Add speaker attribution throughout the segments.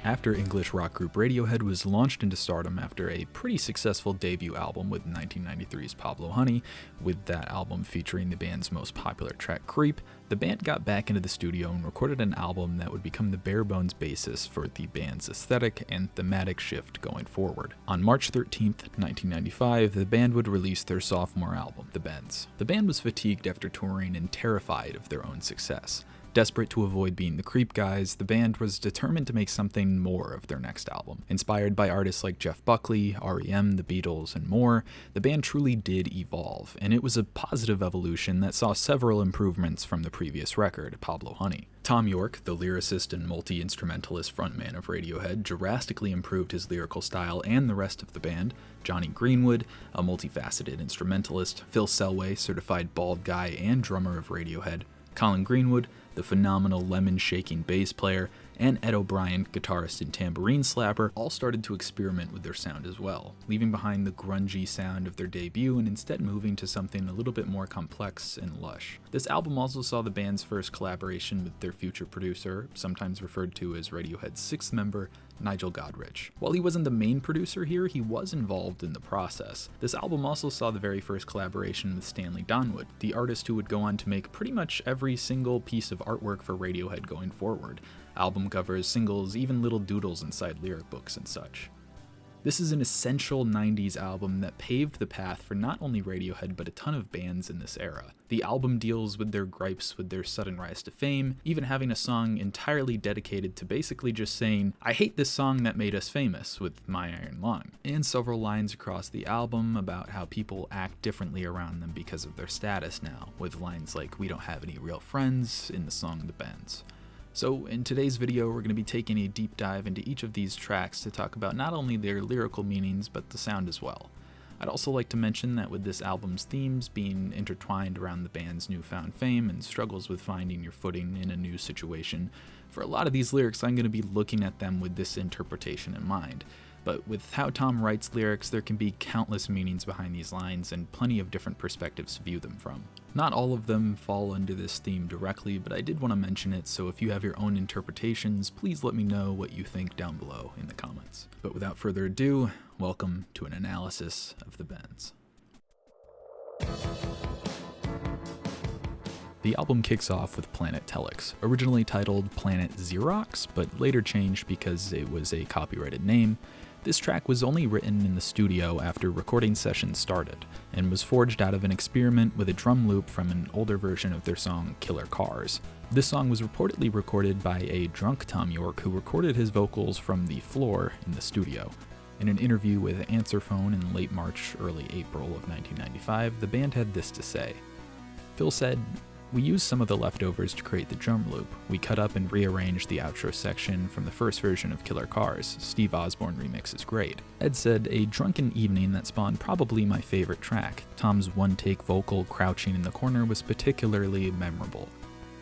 Speaker 1: After English rock group Radiohead was launched into stardom after a pretty successful debut album with 1993's Pablo Honey, with that album featuring the band's most popular track Creep, the band got back into the studio and recorded an album that would become the bare-bones basis for the band's aesthetic and thematic shift going forward. On March 13th, 1995, the band would release their sophomore album, The Bends. The band was fatigued after touring and terrified of their own success. Desperate to avoid being the Creep guys, the band was determined to make something more of their next album. Inspired by artists like Jeff Buckley, R.E.M., the Beatles, and more, the band truly did evolve, and it was a positive evolution that saw several improvements from the previous record, Pablo Honey. Tom York, the lyricist and multi-instrumentalist frontman of Radiohead, drastically improved his lyrical style and the rest of the band. Johnny Greenwood, a multifaceted instrumentalist, Phil Selway, certified bald guy and drummer of Radiohead, Colin Greenwood, the phenomenal lemon-shaking bass player, and Ed O'Brien, guitarist and tambourine slapper, all started to experiment with their sound as well, leaving behind the grungy sound of their debut and instead moving to something a little bit more complex and lush. This album also saw the band's first collaboration with their future producer, sometimes referred to as Radiohead's sixth member, Nigel Godrich. While he wasn't the main producer here, he was involved in the process. This album also saw the very first collaboration with Stanley Donwood, the artist who would go on to make pretty much every single piece of artwork for Radiohead going forward. Album covers, singles, even little doodles inside lyric books and such. This is an essential 90s album that paved the path for not only Radiohead but a ton of bands in this era. The album deals with their gripes with their sudden rise to fame, even having a song entirely dedicated to basically just saying, "I hate this song that made us famous" with My Iron Lung, and several lines across the album about how people act differently around them because of their status now, with lines like "We don't have any real friends" in the song The Bends. So in today's video, we're going to be taking a deep dive into each of these tracks to talk about not only their lyrical meanings, but the sound as well. I'd also like to mention that with this album's themes being intertwined around the band's newfound fame and struggles with finding your footing in a new situation, for a lot of these lyrics I'm going to be looking at them with this interpretation in mind. But with how Tom writes lyrics, there can be countless meanings behind these lines and plenty of different perspectives to view them from. Not all of them fall under this theme directly, but I did want to mention it, so if you have your own interpretations, please let me know what you think down below in the comments. But without further ado, welcome to an analysis of The Bends. The album kicks off with Planet Telex, originally titled Planet Xerox, but later changed because it was a copyrighted name. This track was only written in the studio after recording sessions started, and was forged out of an experiment with a drum loop from an older version of their song Killer Cars. This song was reportedly recorded by a drunk Tom York who recorded his vocals from the floor in the studio. In an interview with Answerphone in late March, early April of 1995, the band had this to say. Phil said, "We used some of the leftovers to create the drum loop. We cut up and rearranged the outro section from the first version of Killer Cars. Steve Osborne remix is great." Ed said, "A drunken evening that spawned probably my favorite track. Tom's one-take vocal crouching in the corner was particularly memorable.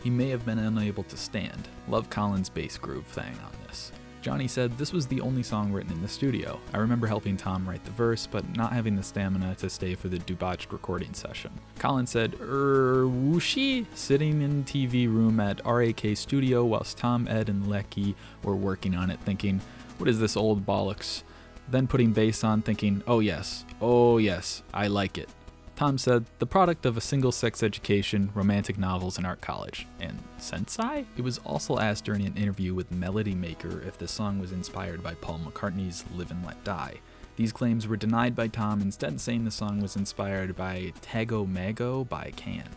Speaker 1: He may have been unable to stand. Love Colin's bass groove thing on this." Johnny said, "This was the only song written in the studio. I remember helping Tom write the verse, but not having the stamina to stay for the debauched recording session." Colin said, whooshy, sitting in TV room at RAK Studio whilst Tom, Ed, and Lecky were working on it thinking, what is this old bollocks? Then putting bass on thinking, oh yes, I like it. Tom said, "The product of a single-sex education, romantic novels, and art college." And sensei? It was also asked during an interview with Melody Maker if the song was inspired by Paul McCartney's Live and Let Die. These claims were denied by Tom, instead saying the song was inspired by Tago Mago by Can.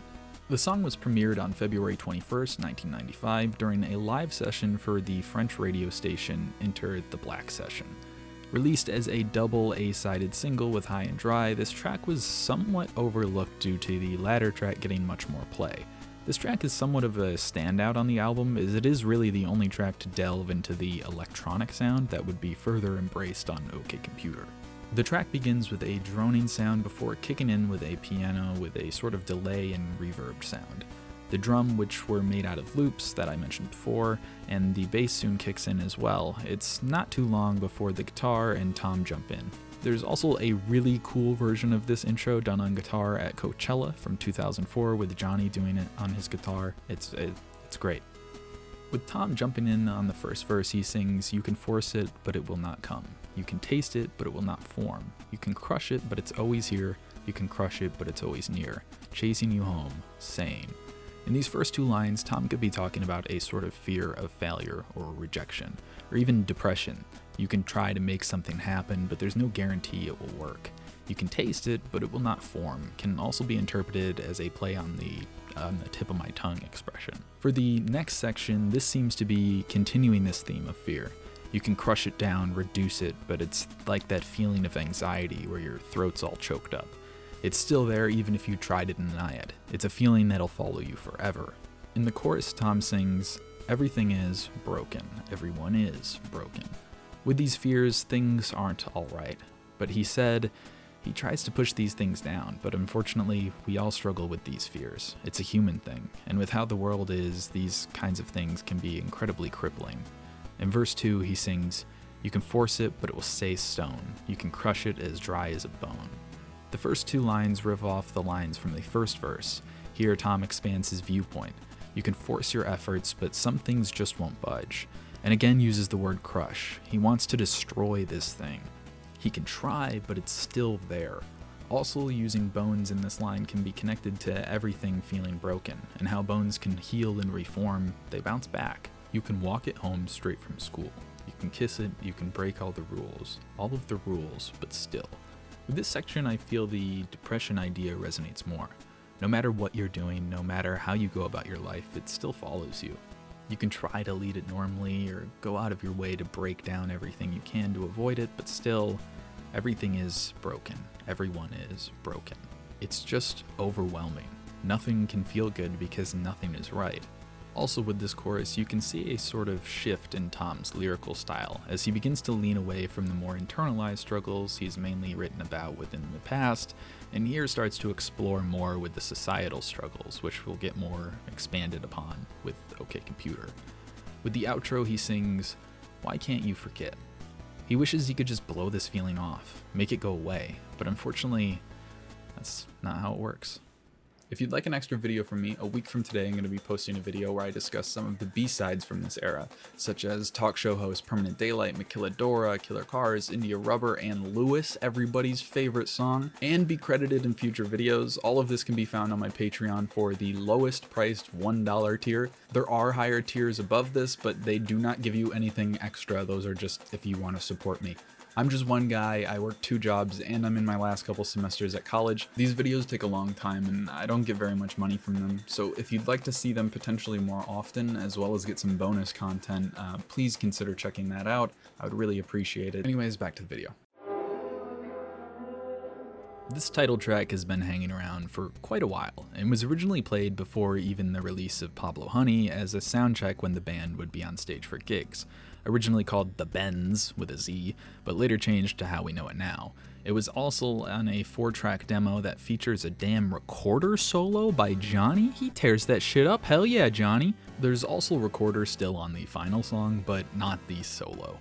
Speaker 1: The song was premiered on February 21st, 1995, during a live session for the French radio station Enter the Black Session. Released as a double A-sided single with High and Dry, this track was somewhat overlooked due to the latter track getting much more play. This track is somewhat of a standout on the album, as it is really the only track to delve into the electronic sound that would be further embraced on OK Computer. The track begins with a droning sound before kicking in with a piano with a sort of delay and reverb sound. The drum, which were made out of loops that I mentioned before, and the bass soon kicks in as well. It's not too long before the guitar and Tom jump in. There's also a really cool version of this intro done on guitar at Coachella from 2004 with Johnny doing it on his guitar. It's great. With Tom jumping in on the first verse, he sings, "You can force it, but it will not come. You can taste it, but it will not form. You can crush it, but it's always here. You can crush it, but it's always near. Chasing you home, saying." In these first two lines, Tom could be talking about a sort of fear of failure or rejection, or even depression. You can try to make something happen, but there's no guarantee it will work. You can taste it, but it will not form, can also be interpreted as a play on the tip of my tongue expression. For the next section, this seems to be continuing this theme of fear. You can crush it down, reduce it, but it's like that feeling of anxiety where your throat's all choked up. It's still there even if you try to deny it. It's a feeling that'll follow you forever. In the chorus, Tom sings, "Everything is broken. Everyone is broken." With these fears, things aren't alright. But he said he tries to push these things down, but unfortunately, we all struggle with these fears. It's a human thing, and with how the world is, these kinds of things can be incredibly crippling. In verse 2, he sings, "You can force it, but it will stay stone. You can crush it as dry as a bone." The first two lines riff off the lines from the first verse. Here, Tom expands his viewpoint. You can force your efforts, but some things just won't budge. And again uses the word crush. He wants to destroy this thing. He can try, but it's still there. Also, using bones in this line can be connected to everything feeling broken, and how bones can heal and reform, they bounce back. You can walk it home straight from school. You can kiss it, you can break all the rules but still. With this section, I feel the depression idea resonates more. No matter what you're doing, no matter how you go about your life, it still follows you. You can try to lead it normally or go out of your way to break down everything you can to avoid it, but still, everything is broken. Everyone is broken. It's just overwhelming. Nothing can feel good because nothing is right. Also with this chorus, you can see a sort of shift in Tom's lyrical style as he begins to lean away from the more internalized struggles he's mainly written about within the past, and here starts to explore more with the societal struggles, which will get more expanded upon with OK Computer. With the outro, he sings, "Why can't you forget?" He wishes he could just blow this feeling off, make it go away, but unfortunately, that's not how it works. If you'd like an extra video from me, a week from today I'm going to be posting a video where I discuss some of the B-sides from this era, such as talk show host Permanent Daylight, Maquiladora, Killer Cars, India Rubber, and Lewis, everybody's favorite song, and be credited in future videos. All of this can be found on my Patreon for the lowest priced $1 tier. There are higher tiers above this, but they do not give you anything extra. Those are just if you want to support me. I'm just one guy, I work 2 jobs, and I'm in my last couple semesters at college. These videos take a long time, and I don't get very much money from them, so if you'd like to see them potentially more often, as well as get some bonus content, please consider checking that out. I would really appreciate it. Anyways, back to the video. This title track has been hanging around for quite a while, and was originally played before even the release of Pablo Honey as a soundcheck when the band would be on stage for gigs. Originally called The Bends with a Z, but later changed to how we know it now. It was also on a 4-track demo that features a damn recorder solo by Johnny. He tears that shit up, hell yeah, Johnny. There's also recorder still on the final song, but not the solo.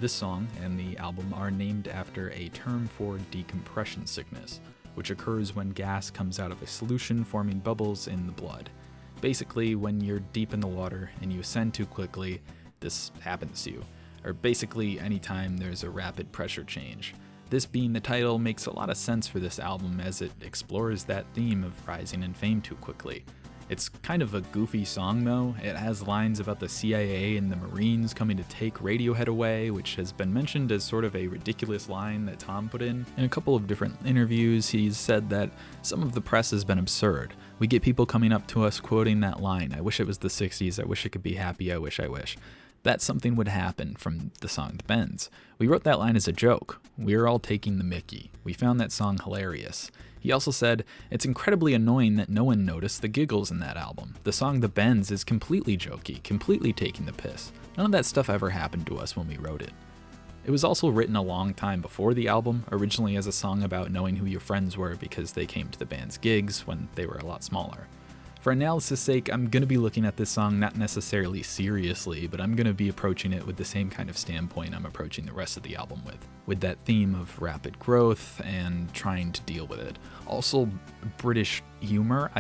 Speaker 1: This song and the album are named after a term for decompression sickness, which occurs when gas comes out of a solution forming bubbles in the blood. Basically, when you're deep in the water and you ascend too quickly, this happens to you, or basically anytime there's a rapid pressure change. This being the title makes a lot of sense for this album as it explores that theme of rising in fame too quickly. It's kind of a goofy song though. It has lines about the CIA and the Marines coming to take Radiohead away, which has been mentioned as sort of a ridiculous line that Tom put in. In a couple of different interviews, he's said that some of the press has been absurd. We get people coming up to us quoting that line, "I wish it was the 60s, I wish it could be happy, I wish. That something would happen from the song The Bends. We wrote that line as a joke. We were all taking the mickey. We found that song hilarious." He also said, "It's incredibly annoying that no one noticed the giggles in that album. The song The Bends is completely jokey, completely taking the piss. None of that stuff ever happened to us when we wrote it." It was also written a long time before the album, originally as a song about knowing who your friends were because they came to the band's gigs when they were a lot smaller. For analysis' sake, I'm going to be looking at this song not necessarily seriously, but I'm going to be approaching it with the same kind of standpoint I'm approaching the rest of the album with that theme of rapid growth and trying to deal with it. Also, British humor,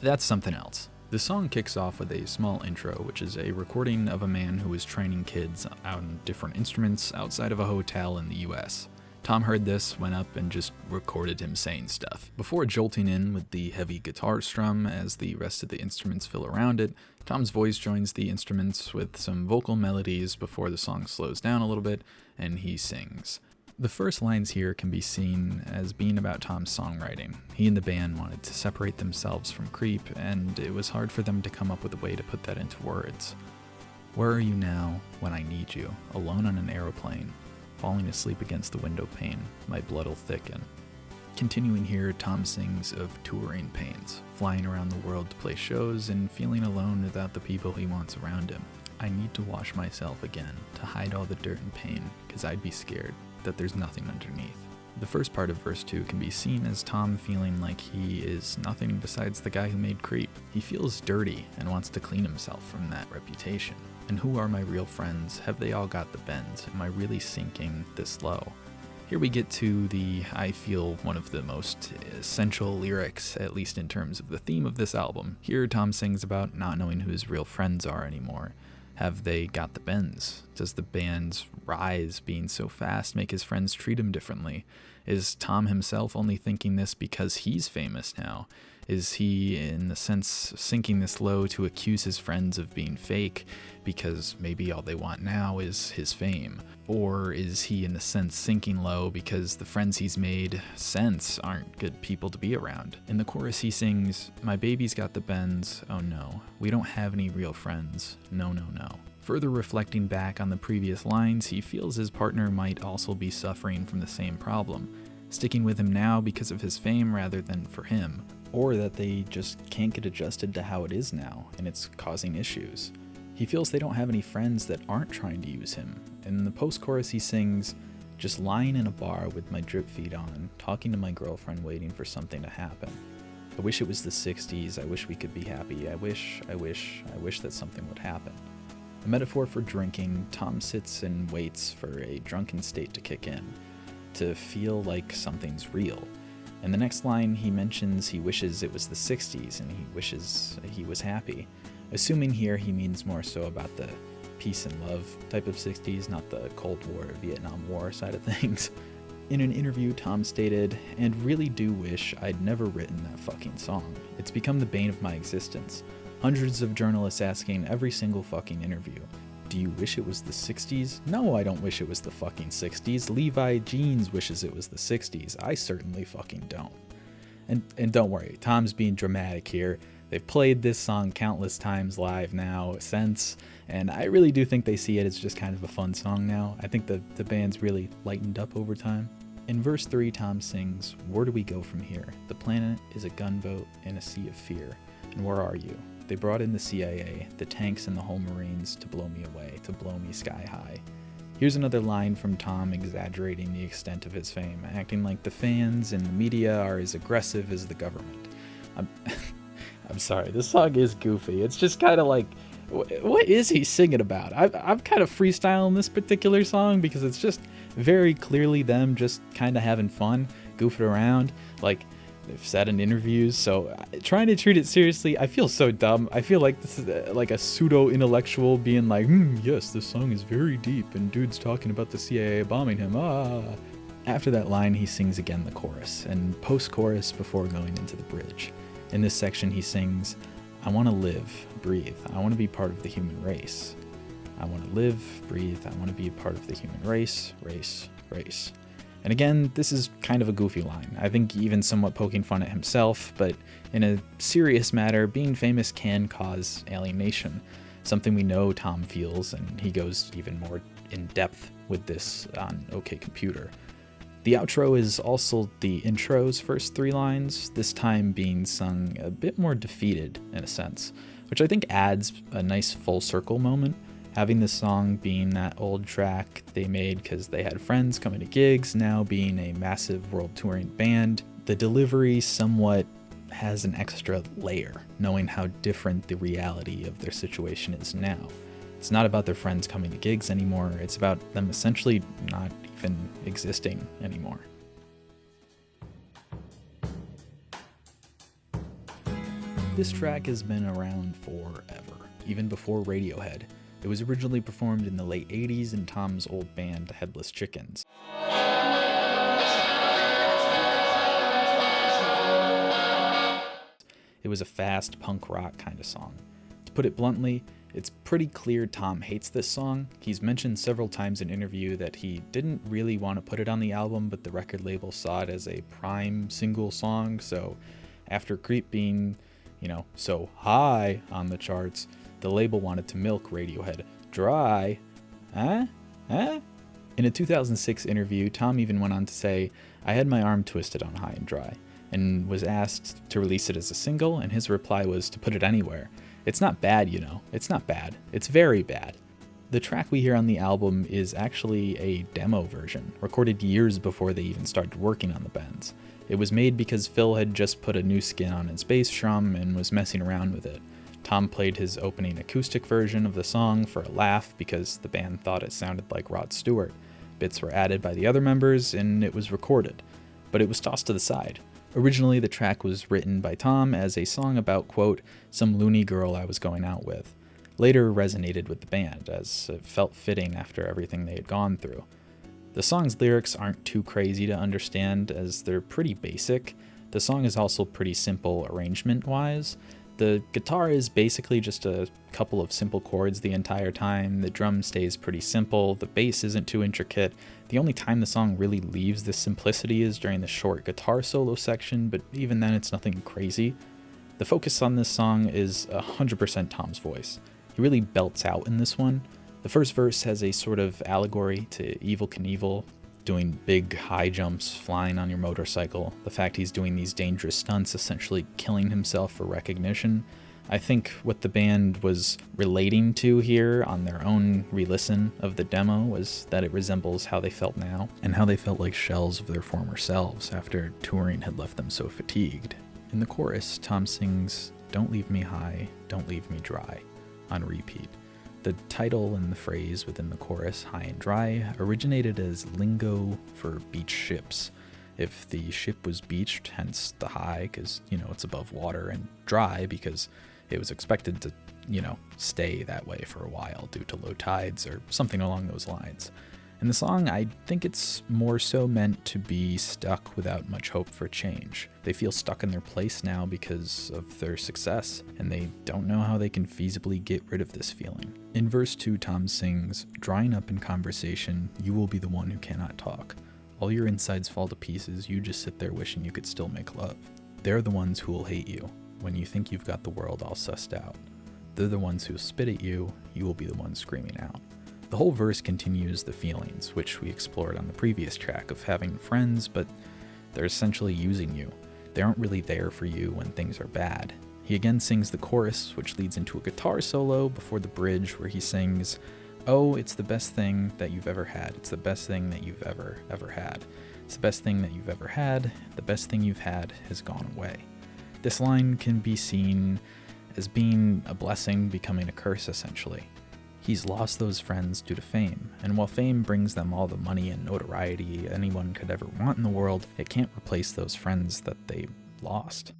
Speaker 1: that's something else. The song kicks off with a small intro, which is a recording of a man who was training kids on different instruments outside of a hotel in the US. Tom heard this, went up, and just recorded him saying stuff. Before jolting in with the heavy guitar strum as the rest of the instruments fill around it, Tom's voice joins the instruments with some vocal melodies before the song slows down a little bit, and he sings. The first lines here can be seen as being about Tom's songwriting. He and the band wanted to separate themselves from Creep, and it was hard for them to come up with a way to put that into words. Where are you now when I need you? Alone on an aeroplane, falling asleep against the window pane, my blood'll thicken. Continuing here, Tom sings of touring pains, flying around the world to play shows and feeling alone without the people he wants around him. I need to wash myself again, to hide all the dirt and pain, 'cause I'd be scared that there's nothing underneath. The first part of verse 2 can be seen as Tom feeling like he is nothing besides the guy who made Creep. He feels dirty and wants to clean himself from that reputation. And who are my real friends? Have they all got the bends? Am I really sinking this low? Here we get to I feel, one of the most essential lyrics, at least in terms of the theme of this album. Here Tom sings about not knowing who his real friends are anymore. Have they got the bends? Does the band's rise being so fast make his friends treat him differently? Is Tom himself only thinking this because he's famous now? Is he, in the sense, sinking this low to accuse his friends of being fake because maybe all they want now is his fame? Or is he, in the sense, sinking low because the friends he's made since aren't good people to be around? In the chorus he sings, my baby's got the bends, oh no, we don't have any real friends, no no no. Further reflecting back on the previous lines, he feels his partner might also be suffering from the same problem, sticking with him now because of his fame rather than for him, or that they just can't get adjusted to how it is now, and it's causing issues. He feels they don't have any friends that aren't trying to use him. In the post-chorus he sings, just lying in a bar with my drip feed on, talking to my girlfriend waiting for something to happen. I wish it was the 60s, I wish we could be happy, I wish that something would happen. A metaphor for drinking, Tom sits and waits for a drunken state to kick in, to feel like something's real. In the next line, he mentions he wishes it was the 60s and he wishes he was happy. Assuming here he means more so about the peace and love type of 60s, not the Cold War, Vietnam War side of things. In an interview, Tom stated, and really do wish I'd never written that fucking song. It's become the bane of my existence. Hundreds of journalists asking every single fucking interview, do you wish it was the 60s? No, I don't wish it was the fucking 60s. Levi Jeans wishes it was the 60s. I certainly fucking don't. And don't worry, Tom's being dramatic here. They've played this song countless times live now since, and I really do think they see it as just kind of a fun song now. I think the band's really lightened up over time. In verse 3, Tom sings, where do we go from here? The planet is a gunboat in a sea of fear. And where are you? They brought in the CIA, the tanks and the whole Marines to blow me away, to blow me sky high. Here's another line from Tom exaggerating the extent of his fame, acting like the fans and the media are as aggressive as the government. I'm sorry, this song is goofy. It's just kind of like, what is he singing about? I'm kind of freestyling this particular song because it's just very clearly them just kind of having fun, goofing around, like they've said in interviews. So trying to treat it seriously, I feel so dumb. I feel like this is like a pseudo-intellectual being like, yes, this song is very deep, and dude's talking about the CIA bombing him. After that line, he sings again the chorus, and post-chorus before going into the bridge. In this section, he sings, I want to live, breathe. I want to be part of the human race. I want to live, breathe. I want to be a part of the human race, race, race. And again, this is kind of a goofy line. I think even somewhat poking fun at himself, but in a serious matter, being famous can cause alienation, something we know Tom feels, and he goes even more in depth with this on OK Computer. The outro is also the intro's first 3 lines, this time being sung a bit more defeated in a sense, which I think adds a nice full circle moment, having this song being that old track they made because they had friends coming to gigs, now being a massive world touring band. The delivery somewhat has an extra layer, knowing how different the reality of their situation is now. It's not about their friends coming to gigs anymore, it's about them essentially not even existing anymore. This track has been around forever, even before Radiohead. It was originally performed in the late 80s in Tom's old band Headless Chickens. It was a fast punk rock kind of song. To put it bluntly, it's pretty clear Tom hates this song. He's mentioned several times in interview that he didn't really want to put it on the album, but the record label saw it as a prime single song, so after Creep being, so high on the charts, the label wanted to milk Radiohead dry. In a 2006 interview, Tom even went on to say, "I had my arm twisted on High and Dry," and was asked to release it as a single, and his reply was to put it anywhere. It's not bad, It's not bad. It's very bad. The track we hear on the album is actually a demo version, recorded years before they even started working on the bends. It was made because Phil had just put a new skin on his bass drum and was messing around with it. Tom played his opening acoustic version of the song for a laugh because the band thought it sounded like Rod Stewart. Bits were added by the other members and it was recorded, but it was tossed to the side. Originally, the track was written by Tom as a song about, quote, some loony girl I was going out with. Later resonated with the band, as it felt fitting after everything they had gone through. The song's lyrics aren't too crazy to understand, as they're pretty basic. The song is also pretty simple arrangement-wise. The guitar is basically just a couple of simple chords the entire time, the drum stays pretty simple, the bass isn't too intricate. The only time the song really leaves this simplicity is during the short guitar solo section, but even then it's nothing crazy. The focus on this song is 100% Tom's voice. He really belts out in this one. The first verse has a sort of allegory to Evel Knievel, doing big high jumps, flying on your motorcycle, the fact he's doing these dangerous stunts, essentially killing himself for recognition. I think what the band was relating to here on their own re-listen of the demo was that it resembles how they felt now, and how they felt like shells of their former selves after touring had left them so fatigued. In the chorus, Tom sings, "Don't leave me high, don't leave me dry," on repeat. The title and the phrase within the chorus, high and dry, originated as lingo for beach ships. If the ship was beached, hence the high, because, it's above water, and dry because it was expected to, stay that way for a while due to low tides or something along those lines. In the song, I think it's more so meant to be stuck without much hope for change. They feel stuck in their place now because of their success, and they don't know how they can feasibly get rid of this feeling. In verse 2, Tom sings, "Drying up in conversation, you will be the one who cannot talk. All your insides fall to pieces, you just sit there wishing you could still make love. They're the ones who will hate you, when you think you've got the world all sussed out. They're the ones who spit at you, you will be the one screaming out." The whole verse continues the feelings, which we explored on the previous track of having friends, but they're essentially using you. They aren't really there for you when things are bad. He again sings the chorus, which leads into a guitar solo before the bridge where he sings, "Oh, it's the best thing that you've ever had. It's the best thing that you've ever had. It's the best thing that you've ever had. The best thing you've had has gone away." This line can be seen as being a blessing becoming a curse, essentially. He's lost those friends due to fame, and while fame brings them all the money and notoriety anyone could ever want in the world, it can't replace those friends that they lost.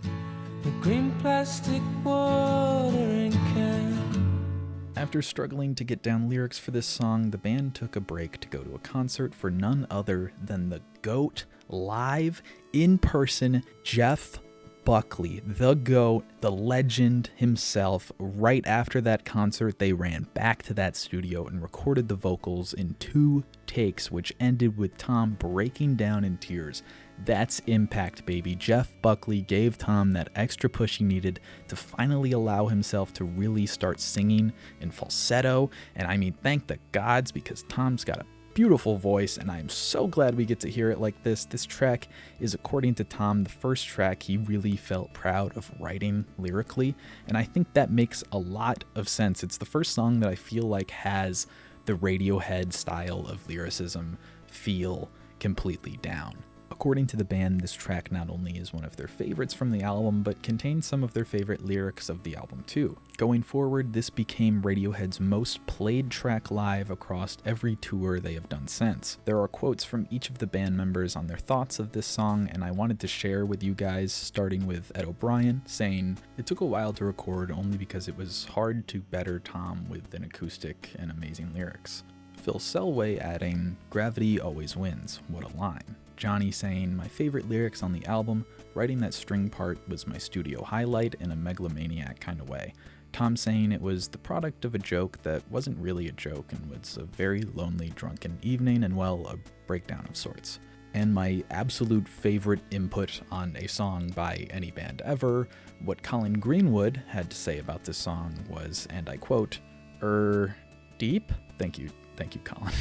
Speaker 1: The green plastic watering can. After struggling to get down lyrics for this song, the band took a break to go to a concert for none other than the GOAT, live, in person, Jeff Buckley, the GOAT, the legend himself. Right after that concert, they ran back to that studio and recorded the vocals in 2 takes, which ended with Tom breaking down in tears. That's impact, baby. Jeff Buckley gave Tom that extra push he needed to finally allow himself to really start singing in falsetto. And I mean, thank the gods, because Tom's got a beautiful voice, and I'm so glad we get to hear it like this. This track is, according to Tom, the first track he really felt proud of writing lyrically, and I think that makes a lot of sense. It's the first song that I feel like has the Radiohead style of lyricism feel completely down. According to the band, this track not only is one of their favorites from the album, but contains some of their favorite lyrics of the album too. Going forward, this became Radiohead's most played track live across every tour they have done since. There are quotes from each of the band members on their thoughts of this song, and I wanted to share with you guys, starting with Ed O'Brien, saying, "It took a while to record only because it was hard to better Tom with an acoustic and amazing lyrics." Phil Selway adding, "Gravity always wins, what a line." Johnny saying, "My favorite lyrics on the album, writing that string part was my studio highlight in a megalomaniac kind of way." Tom saying it was the product of a joke that wasn't really a joke and was a very lonely, drunken evening and, well, a breakdown of sorts. And my absolute favorite input on a song by any band ever, what Colin Greenwood had to say about this song was, and I quote, deep? Thank you, Colin."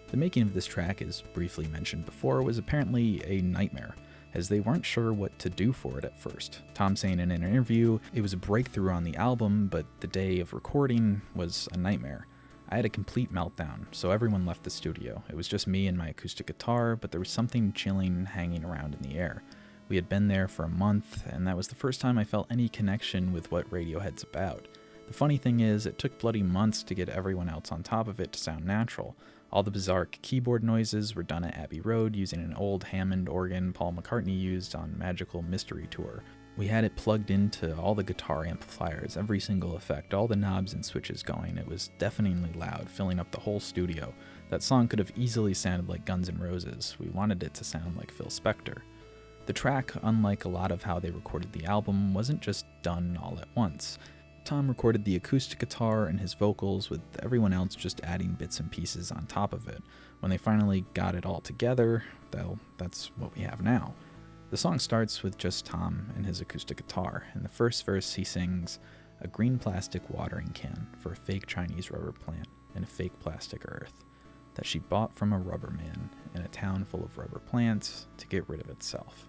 Speaker 1: The making of this track, as briefly mentioned before, was apparently a nightmare, as they weren't sure what to do for it at first. Tom saying in an interview, "It was a breakthrough on the album, but the day of recording was a nightmare. I had a complete meltdown, so everyone left the studio. It was just me and my acoustic guitar, but there was something chilling hanging around in the air. We had been there for a month, and that was the first time I felt any connection with what Radiohead's about. The funny thing is, it took bloody months to get everyone else on top of it to sound natural. All the bizarre keyboard noises were done at Abbey Road using an old Hammond organ Paul McCartney used on Magical Mystery Tour. We had it plugged into all the guitar amplifiers, every single effect, all the knobs and switches going. It was deafeningly loud, filling up the whole studio. That song could have easily sounded like Guns N' Roses. We wanted it to sound like Phil Spector." The track, unlike a lot of how they recorded the album, wasn't just done all at once. Tom recorded the acoustic guitar and his vocals, with everyone else just adding bits and pieces on top of it. When they finally got it all together, well, that's what we have now. The song starts with just Tom and his acoustic guitar. In the first verse, he sings, "A green plastic watering can for a fake Chinese rubber plant in a fake plastic earth that she bought from a rubber man in a town full of rubber plants to get rid of itself."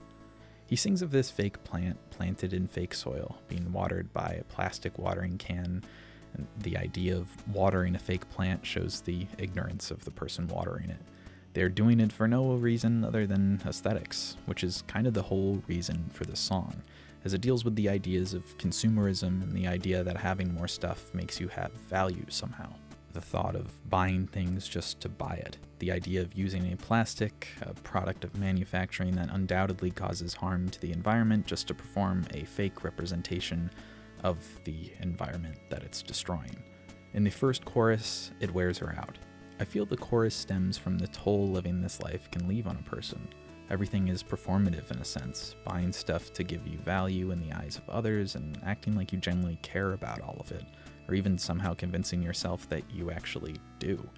Speaker 1: He sings of this fake plant planted in fake soil, being watered by a plastic watering can, and the idea of watering a fake plant shows the ignorance of the person watering it. They're doing it for no reason other than aesthetics, which is kind of the whole reason for this song, as it deals with the ideas of consumerism and the idea that having more stuff makes you have value somehow. The thought of buying things just to buy it. The idea of using a plastic, a product of manufacturing that undoubtedly causes harm to the environment just to perform a fake representation of the environment that it's destroying. In the first chorus, it wears her out. I feel the chorus stems from the toll living this life can leave on a person. Everything is performative in a sense, buying stuff to give you value in the eyes of others and acting like you genuinely care about all of it, or even somehow convincing yourself that you actually do.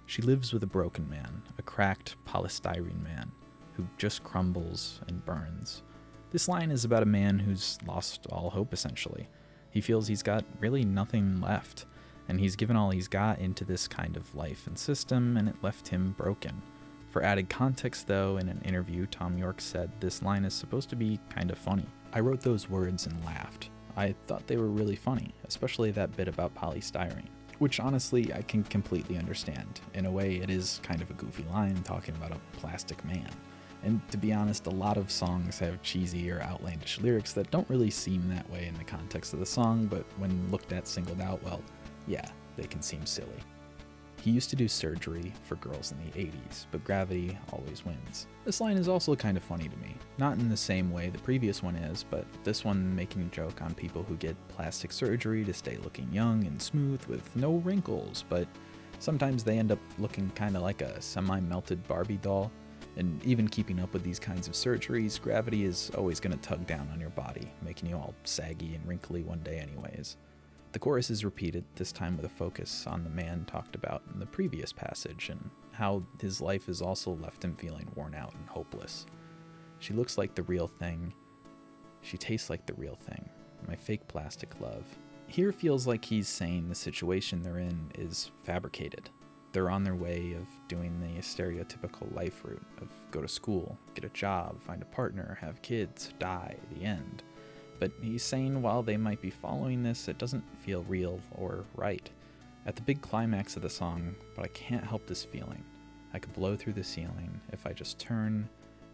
Speaker 1: She lives with a broken man, a cracked polystyrene man, who just crumbles and burns. This line is about a man who's lost all hope, essentially. He feels he's got really nothing left, and he's given all he's got into this kind of life and system, and it left him broken. For added context, though, in an interview, Tom York said this line is supposed to be kind of funny. I wrote those words and laughed. I thought they were really funny, especially that bit about polystyrene, which honestly I can completely understand. In a way, it is kind of a goofy line talking about a plastic man. And to be honest, a lot of songs have cheesy or outlandish lyrics that don't really seem that way in the context of the song, but when looked at singled out, well, yeah, they can seem silly. He used to do surgery for girls in the 80s, but gravity always wins. This line is also kind of funny to me. Not in the same way the previous one is, but this one making a joke on people who get plastic surgery to stay looking young and smooth with no wrinkles, but sometimes they end up looking kind of like a semi-melted Barbie doll. And even keeping up with these kinds of surgeries, gravity is always going to tug down on your body, making you all saggy and wrinkly one day anyways. The chorus is repeated, this time with a focus on the man talked about in the previous passage and how his life has also left him feeling worn out and hopeless. She looks like the real thing. She tastes like the real thing. My fake plastic love. Here feels like he's saying the situation they're in is fabricated. They're on their way of doing the stereotypical life route of go to school, get a job, find a partner, have kids, die, the end. But he's saying while they might be following this, it doesn't feel real or right. At the big climax of the song, but I can't help this feeling. I could blow through the ceiling if I just turn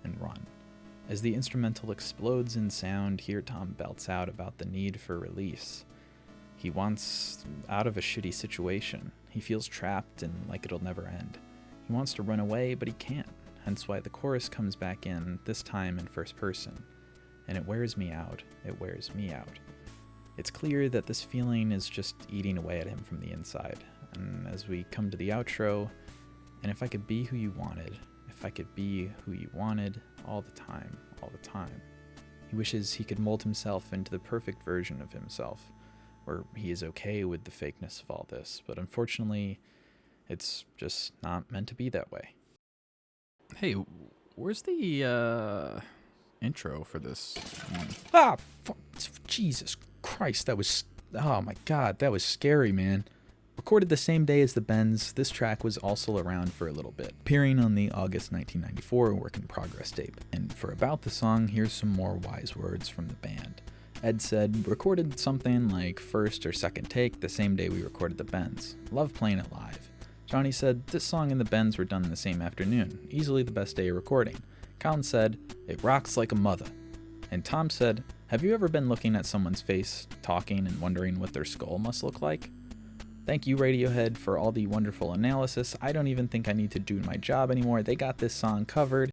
Speaker 1: and run. As the instrumental explodes in sound, here Tom belts out about the need for release. He wants out of a shitty situation. He feels trapped and like it'll never end. He wants to run away, but he can't, hence why the chorus comes back in, this time in first person. And it wears me out. It wears me out. It's clear that this feeling is just eating away at him from the inside. And as we come to the outro, and if I could be who you wanted, if I could be who you wanted all the time, all the time. He wishes he could mold himself into the perfect version of himself, where he is okay with the fakeness of all this, but unfortunately, it's just not meant to be that way. Hey, where's the intro for this one? Jesus Christ, oh my God, that was scary, man. Recorded the same day as the Bends, this track was also around for a little bit, appearing on the August 1994 Work in Progress tape. And for about the song, here's some more wise words from the band. Ed said, recorded something like first or second take the same day we recorded the Bends. Love playing it live. Johnny said, this song and the Bends were done the same afternoon, easily the best day of recording. Colin said, it rocks like a mother. And Tom said, have you ever been looking at someone's face, talking, and wondering what their skull must look like? Thank you, Radiohead, for all the wonderful analysis. I don't even think I need to do my job anymore. They got this song covered.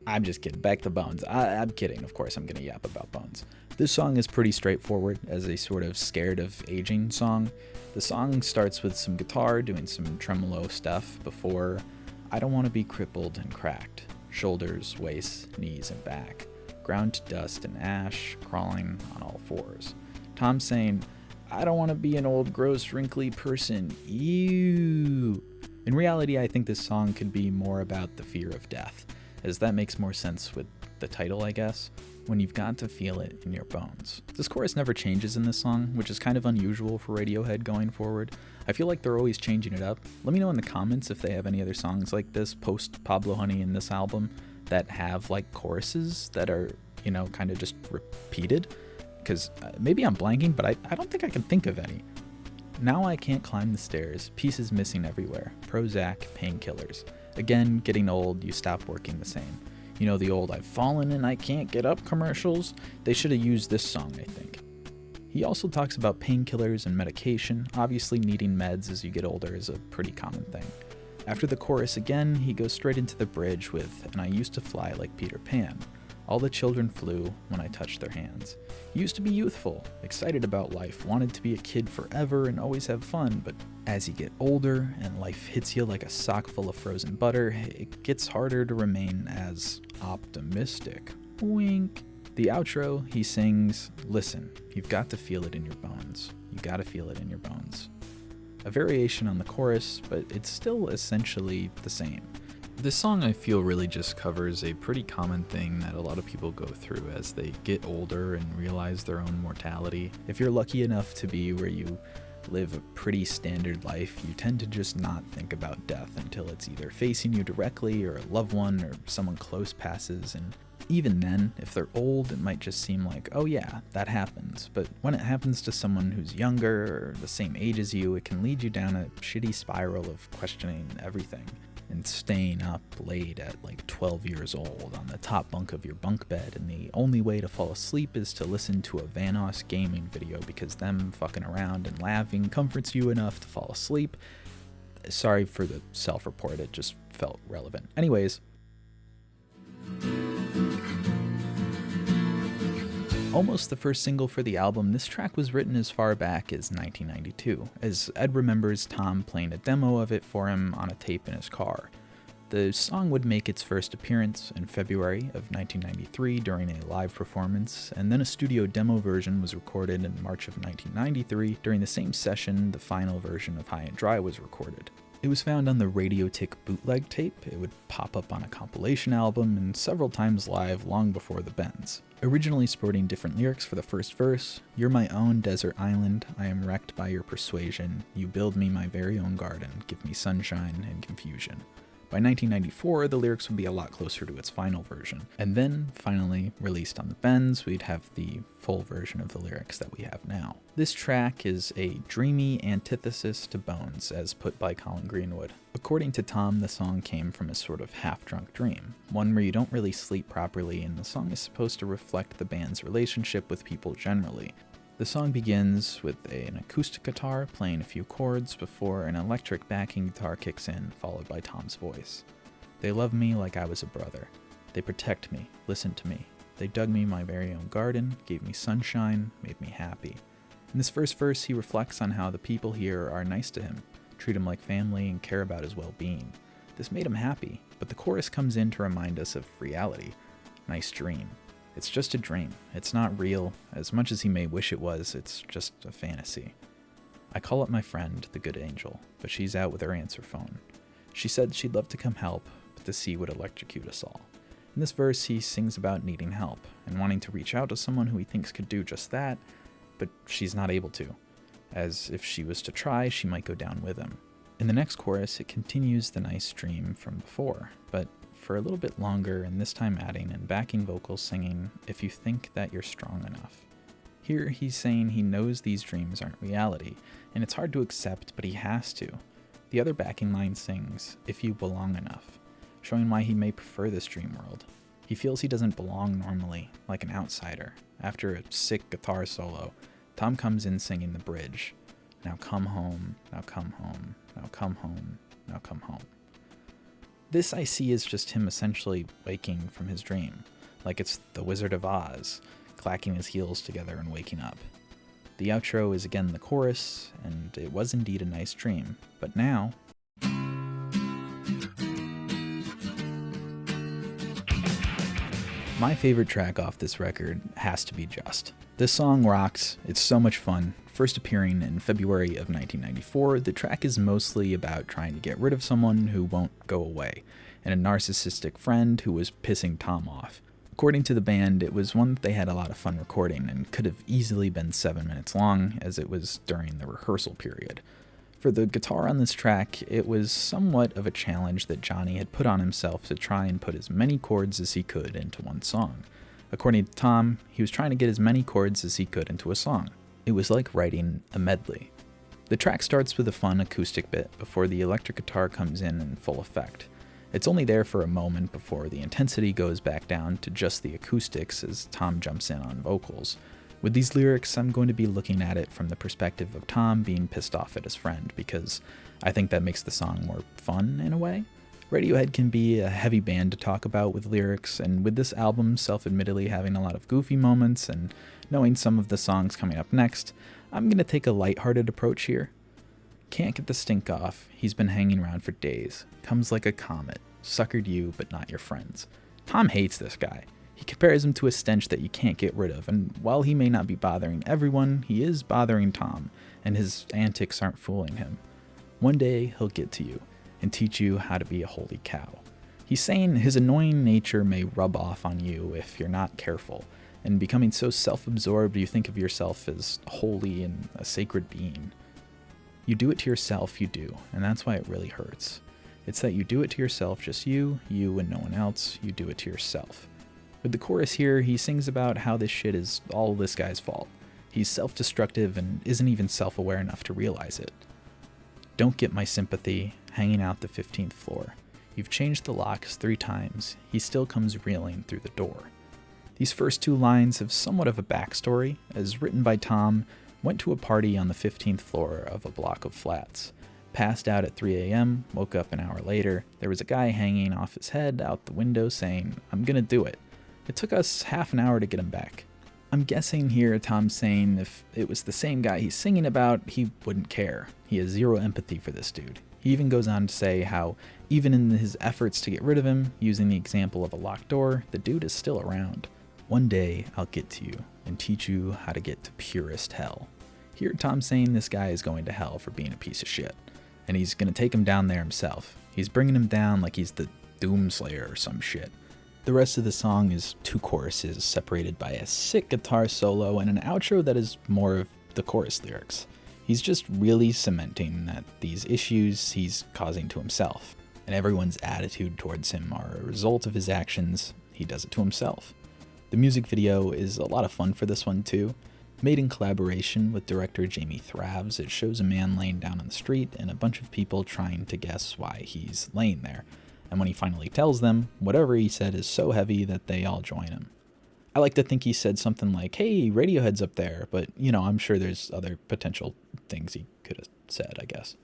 Speaker 1: I'm just kidding. Back to Bones. I'm kidding. Of course, I'm going to yap about Bones. This song is pretty straightforward as a sort of scared of aging song. The song starts with some guitar doing some tremolo stuff before I don't want to be crippled and cracked. Shoulders, waist, knees, and back. Ground to dust and ash, crawling on all fours. Tom saying, I don't want to be an old, gross, wrinkly person. Ew. In reality, I think this song could be more about the fear of death, as that makes more sense with the title, I guess, when you've got to feel it in your bones. This chorus never changes in this song, which is kind of unusual for Radiohead going forward. I feel like they're always changing it up. Let me know in the comments if they have any other songs like this post Pablo Honey in this album that have like choruses that are, kind of just repeated. Because maybe I'm blanking, but I don't think I can think of any. Now I can't climb the stairs, pieces missing everywhere, Prozac, painkillers. Again, getting old, you stop working the same. You know the old I've fallen and I can't get up commercials? They should have used this song, I think. He also talks about painkillers and medication. Obviously needing meds as you get older is a pretty common thing. After the chorus again, he goes straight into the bridge with, and I used to fly like Peter Pan. All the children flew when I touched their hands. Used to be youthful, excited about life, wanted to be a kid forever and always have fun, but as you get older and life hits you like a sock full of frozen butter, it gets harder to remain as optimistic. Wink. The outro, he sings, listen, you've got to feel it in your bones. You gotta feel it in your bones. A variation on the chorus, but it's still essentially the same. This song, I feel, really just covers a pretty common thing that a lot of people go through as they get older and realize their own mortality. If you're lucky enough to be where you live a pretty standard life, you tend to just not think about death until it's either facing you directly or a loved one or someone close passes. And even then, if they're old, it might just seem like, oh yeah, that happens. But when it happens to someone who's younger or the same age as you, it can lead you down a shitty spiral of questioning everything. And staying up late at like 12 years old on the top bunk of your bunk bed, and the only way to fall asleep is to listen to a Vanoss gaming video because them fucking around and laughing comforts you enough to fall asleep. Sorry for the self-report, it just felt relevant. Anyways. Almost the first single for the album, this track was written as far back as 1992, as Ed remembers Tom playing a demo of it for him on a tape in his car. The song would make its first appearance in February of 1993 during a live performance, and then a studio demo version was recorded in March of 1993. During the same session, the final version of High and Dry was recorded. It was found on the Radiohead bootleg tape, it would pop up on a compilation album, and several times live long before the Bends. Originally sporting different lyrics for the first verse, you're my own desert island, I am wrecked by your persuasion, you build me my very own garden, give me sunshine and confusion. By 1994, the lyrics would be a lot closer to its final version. And then, finally, released on the bends, we'd have the full version of the lyrics that we have now. This track is a dreamy antithesis to Bones, as put by Colin Greenwood. According to Tom, the song came from a sort of half-drunk dream, one where you don't really sleep properly, and the song is supposed to reflect the band's relationship with people generally. The song begins with an acoustic guitar playing a few chords before an electric backing guitar kicks in, followed by Tom's voice. They love me like I was a brother. They protect me, listen to me. They dug me my very own garden, gave me sunshine, made me happy. In this first verse, he reflects on how the people here are nice to him, treat him like family, and care about his well-being. This made him happy, but the chorus comes in to remind us of reality. Nice dream. It's just a dream. It's not real. As much as he may wish it was, it's just a fantasy. I call up my friend, the good angel, but she's out with her answer phone. She said she'd love to come help, but the sea would electrocute us all. In this verse, he sings about needing help and wanting to reach out to someone who he thinks could do just that, but she's not able to, as if she was to try, she might go down with him. In the next chorus, it continues the nice dream from before, but for a little bit longer, and this time adding and backing vocals singing, if you think that you're strong enough. Here he's saying he knows these dreams aren't reality, and it's hard to accept, but he has to. The other backing line sings, if you belong enough, showing why he may prefer this dream world. He feels he doesn't belong normally, like an outsider. After a sick guitar solo, Tom comes in singing the bridge. Now come home, now come home, now come home, now come home. This I see as just him essentially waking from his dream, like it's the Wizard of Oz, clacking his heels together and waking up. The outro is again the chorus, and it was indeed a nice dream, but now... My favorite track off this record has to be Just. This song rocks, it's so much fun. First appearing in February of 1994, the track is mostly about trying to get rid of someone who won't go away, and a narcissistic friend who was pissing Tom off. According to the band, it was one that they had a lot of fun recording and could have easily been 7 minutes long, as it was during the rehearsal period. For the guitar on this track, it was somewhat of a challenge that Johnny had put on himself to try and put as many chords as he could into one song. According to Tom, he was trying to get as many chords as he could into a song. It was like writing a medley. The track starts with a fun acoustic bit before the electric guitar comes in full effect. It's only there for a moment before the intensity goes back down to just the acoustics as Tom jumps in on vocals. With these lyrics, I'm going to be looking at it from the perspective of Tom being pissed off at his friend, because I think that makes the song more fun in a way. Radiohead can be a heavy band to talk about with lyrics, and with this album self-admittedly having a lot of goofy moments and knowing some of the songs coming up next, I'm going to take a lighthearted approach here. Can't get the stink off, he's been hanging around for days, comes like a comet, suckered you but not your friends. Tom hates this guy. He compares him to a stench that you can't get rid of, and while he may not be bothering everyone, he is bothering Tom, and his antics aren't fooling him. One day he'll get to you and teach you how to be a holy cow. He's saying his annoying nature may rub off on you if you're not careful, and becoming so self-absorbed you think of yourself as holy and a sacred being. You do it to yourself, you do, and that's why it really hurts. It's that you do it to yourself, just you and no one else, you do it to yourself. With the chorus here, he sings about how this shit is all this guy's fault. He's self-destructive and isn't even self-aware enough to realize it. Don't get my sympathy, hanging out the 15th floor. You've changed the locks 3 times, he still comes reeling through the door. These first 2 lines have somewhat of a backstory, as written by Tom, went to a party on the 15th floor of a block of flats. Passed out at 3 a.m., woke up an hour later, there was a guy hanging off his head out the window saying, "I'm gonna do it." It took us half an hour to get him back. I'm guessing here Tom's saying if it was the same guy he's singing about, he wouldn't care. He has zero empathy for this dude. He even goes on to say how, even in his efforts to get rid of him, using the example of a locked door, the dude is still around. One day, I'll get to you and teach you how to get to purest hell. Here Tom's saying this guy is going to hell for being a piece of shit, and he's going to take him down there himself. He's bringing him down like he's the Doomslayer or some shit. The rest of the song is 2 choruses separated by a sick guitar solo and an outro that is more of the chorus lyrics. He's just really cementing that these issues he's causing to himself. and everyone's attitude towards him are a result of his actions. He does it to himself. The music video is a lot of fun for this one too. Made in collaboration with director Jamie Thraves, it shows a man laying down on the street and a bunch of people trying to guess why he's laying there. And when he finally tells them, whatever he said is so heavy that they all join him. I like to think he said something like, "Hey, Radiohead's up there," but I'm sure there's other potential things he could have said, I guess.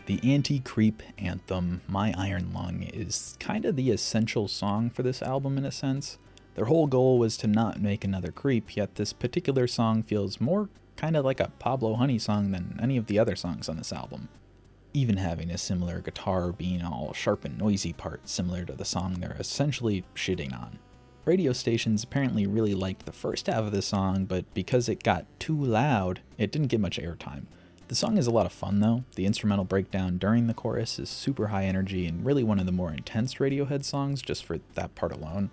Speaker 1: The anti-creep anthem, My Iron Lung, is kind of the essential song for this album in a sense. Their whole goal was to not make another creep, yet this particular song feels more kind of like a Pablo Honey song than any of the other songs on this album. Even having a similar guitar being all sharp and noisy part similar to the song they're essentially shitting on. Radio stations apparently really liked the first half of the song, but because it got too loud, it didn't get much airtime. The song is a lot of fun though. The instrumental breakdown during the chorus is super high energy and really one of the more intense Radiohead songs just for that part alone.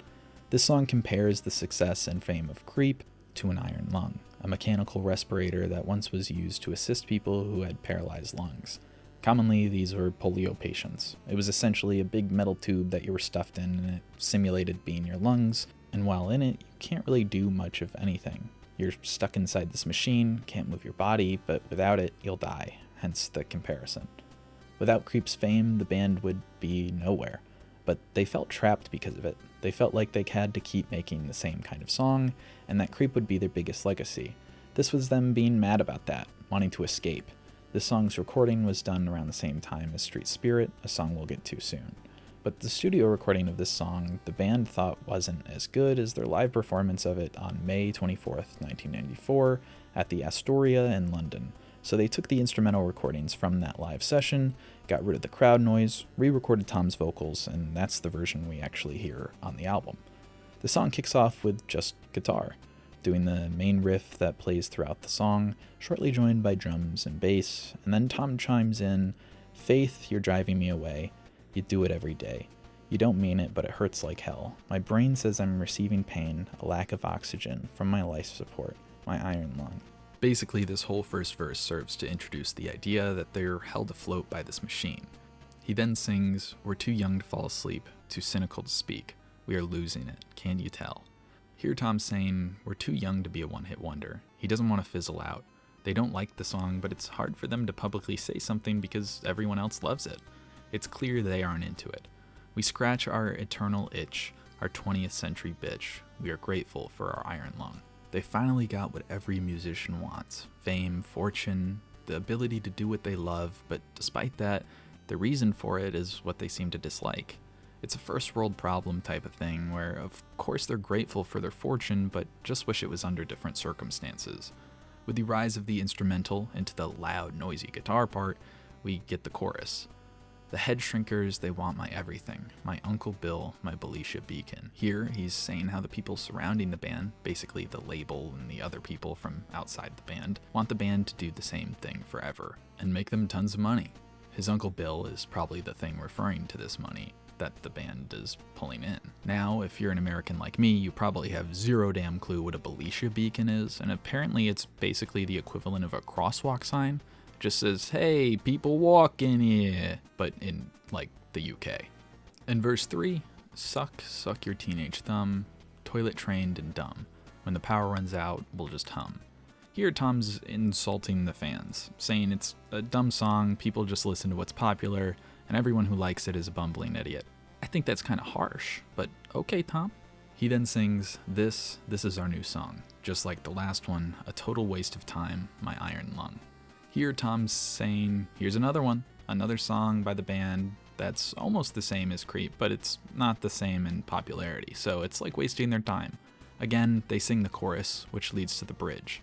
Speaker 1: This song compares the success and fame of Creep to an iron lung, a mechanical respirator that once was used to assist people who had paralyzed lungs. Commonly, these were polio patients. It was essentially a big metal tube that you were stuffed in and it simulated being your lungs, and while in it, you can't really do much of anything. You're stuck inside this machine, can't move your body, but without it, you'll die, hence the comparison. Without Creep's fame, the band would be nowhere, but they felt trapped because of it. They felt like they had to keep making the same kind of song, and that Creep would be their biggest legacy. This was them being mad about that, wanting to escape. This song's recording was done around the same time as Street Spirit, a song we'll get to soon. But the studio recording of this song, the band thought wasn't as good as their live performance of it on May 24th, 1994, at the Astoria in London. So they took the instrumental recordings from that live session, got rid of the crowd noise, re-recorded Tom's vocals, and that's the version we actually hear on the album. The song kicks off with just guitar, doing the main riff that plays throughout the song, shortly joined by drums and bass, and then Tom chimes in, "Faith, you're driving me away. You do it every day. You don't mean it, but it hurts like hell. My brain says I'm receiving pain, a lack of oxygen from my life support, my iron lung." Basically, this whole first verse serves to introduce the idea that they're held afloat by this machine. He then sings, "We're too young to fall asleep, too cynical to speak. We are losing it, can you tell?" Here Tom's saying, we're too young to be a one-hit wonder. He doesn't want to fizzle out. They don't like the song, but it's hard for them to publicly say something because everyone else loves it. It's clear they aren't into it. We scratch our eternal itch, our 20th century bitch. We are grateful for our iron lung. They finally got what every musician wants. Fame, fortune, the ability to do what they love, but despite that, the reason for it is what they seem to dislike. It's a first world problem type of thing where, of course, they're grateful for their fortune, but just wish it was under different circumstances. With the rise of the instrumental into the loud, noisy guitar part, we get the chorus. The head shrinkers, they want my everything. My Uncle Bill, my Belisha beacon. Here, he's saying how the people surrounding the band, basically the label and the other people from outside the band, want the band to do the same thing forever and make them tons of money. His Uncle Bill is probably the thing referring to this money that the band is pulling in. Now, if you're an American like me, you probably have zero damn clue what a Belisha beacon is, and apparently it's basically the equivalent of a crosswalk sign. It just says, "Hey, people walk in here," but in, like, the UK. In verse 3, suck your teenage thumb, toilet trained and dumb. When the power runs out, we'll just hum. Here Tom's insulting the fans, saying it's a dumb song, people just listen to what's popular, and everyone who likes it is a bumbling idiot. I think that's kind of harsh, but okay, Tom. He then sings, this is our new song. Just like the last one, a total waste of time, my iron lung. Here Tom's saying, here's another one, another song by the band that's almost the same as Creep, but it's not the same in popularity, so it's like wasting their time. Again, they sing the chorus, which leads to the bridge.